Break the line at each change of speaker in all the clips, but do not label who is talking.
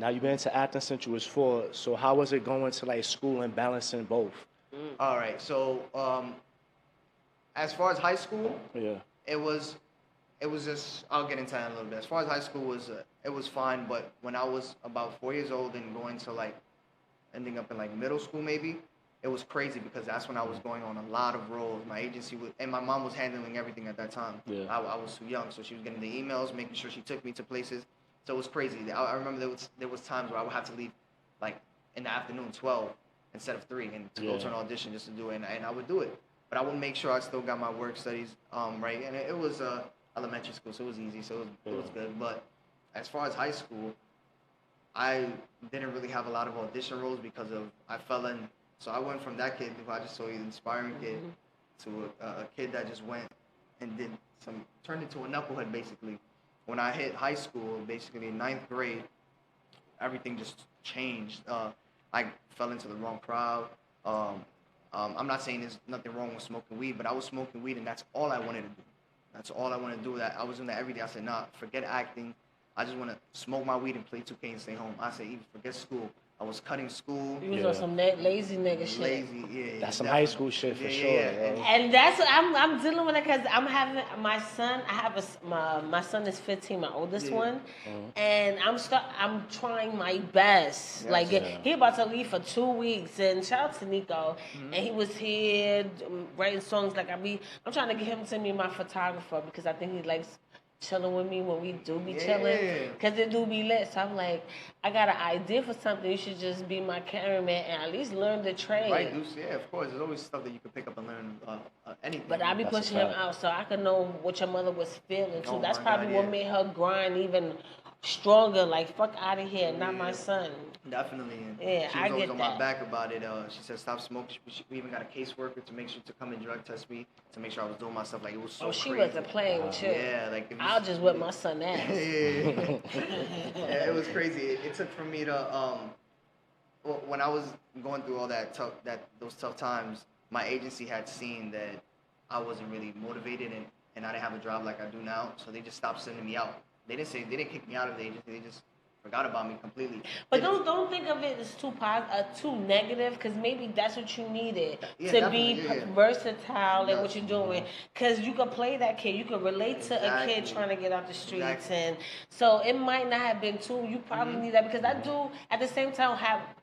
Now you've been into acting since you was 4. So how was it going to like school and balancing both?
All right. So as far as high school,
Yeah.
it was just, I'll get into that in a little bit. As far as high school was, it was fine. But when I was about 4 years old and going to like ending up in like middle school maybe, it was crazy because that's when I was going on a lot of roles. My agency was, and my mom was handling everything at that time.
Yeah.
I was too young, so she was getting the emails, making sure she took me to places. So it was crazy. I remember there was times where I would have to leave like in the afternoon, 12 instead of 3, and to go to an audition just to do it, and I would do it. But I would make sure I still got my work studies right, and it was elementary school, so it was easy, so it was good. But as far as high school, I didn't really have a lot of audition roles because of I fell in. So I went from that kid who I just saw you, the inspiring kid, to a kid that just went and turned into a knucklehead basically. When I hit high school, basically in 9th grade, everything just changed. I fell into the wrong crowd. I'm not saying there's nothing wrong with smoking weed, but I was smoking weed and that's all I wanted to do. That's all I wanted to do. That I was doing that every day. I said, nah, forget acting. I just want to smoke my weed and play 2K and stay home. I said, even forget school. I was cutting school.
You was on some lazy nigga shit.
Lazy, yeah.
That's some high school shit for sure. Yeah.
And that's what I'm dealing with it because I'm having my son. I have my son is 15, my oldest one, and I'm trying my best. Yes, like he about to leave for 2 weeks, and shout out to Nico, and he was here writing songs. Like I'm trying to get him to be my photographer because I think he likes chilling with me when we do be chilling, because it do be lit. So I'm like, I got an idea for something. You should just be my cameraman and at least learn the trade.
Right, yeah, of course. There's always stuff that you can pick up and learn anything.
But I be pushing him out so I can know what your mother was feeling too. That's probably what made her grind even stronger. Like, fuck out of here, not my son.
Definitely. And
yeah,
she was always on my back about it. She said stop smoking. We even got a caseworker to make sure to come and drug test me to make sure I was doing my stuff. Like, it was so
she
crazy.
wasn't playing with you.
Yeah, like
I'll just whip my son ass.
Yeah, it was crazy. It took for me to when I was going through all those tough times, my agency had seen that I wasn't really motivated and I didn't have a job like I do now, so they just stopped sending me out. They didn't kick me out of the agency. They just forgot about me completely.
But don't think of it as too negative, because maybe that's what you needed to be versatile in what you're doing. Because you could play that kid, you could relate to a kid trying to get out the streets, and so it might not have been too. You probably need that, because I do at the same time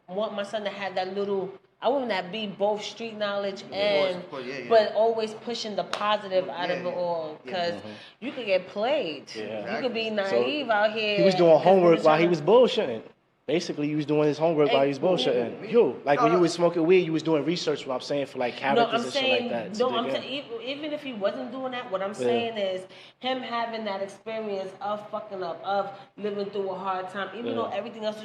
want my son to have that little. I want that be both street knowledge and, but always pushing the positive out of it all, because you could get played. Yeah. You could be naive out here.
He was doing homework while he was bullshitting. Basically, he was doing his homework while he was bullshitting. When you was smoking weed, you was doing research, what I'm saying, for like characters and shit like that.
No, I'm saying, even if he wasn't doing that, what I'm saying is him having that experience of fucking up, of living through a hard time, even though everything else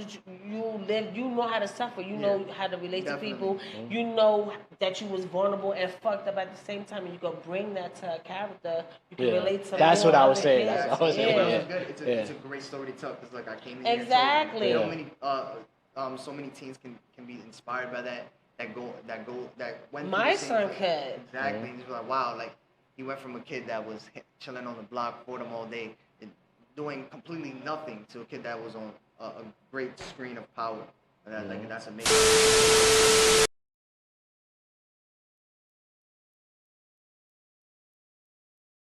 you live, you know how to suffer, you know how to relate to people, you know that you was vulnerable and fucked up at the same time, and you can bring that to a character, you can relate to.
That's what I was saying. That's what I was
saying. It's a great story to tell, because like I came in here.
Exactly.
So many teens can be inspired by that went
my son could.
Exactly. And he's like, wow, like he went from a kid that was chilling on the block, boredom all day, doing completely nothing, to a kid that was on a great screen of power. And that's amazing.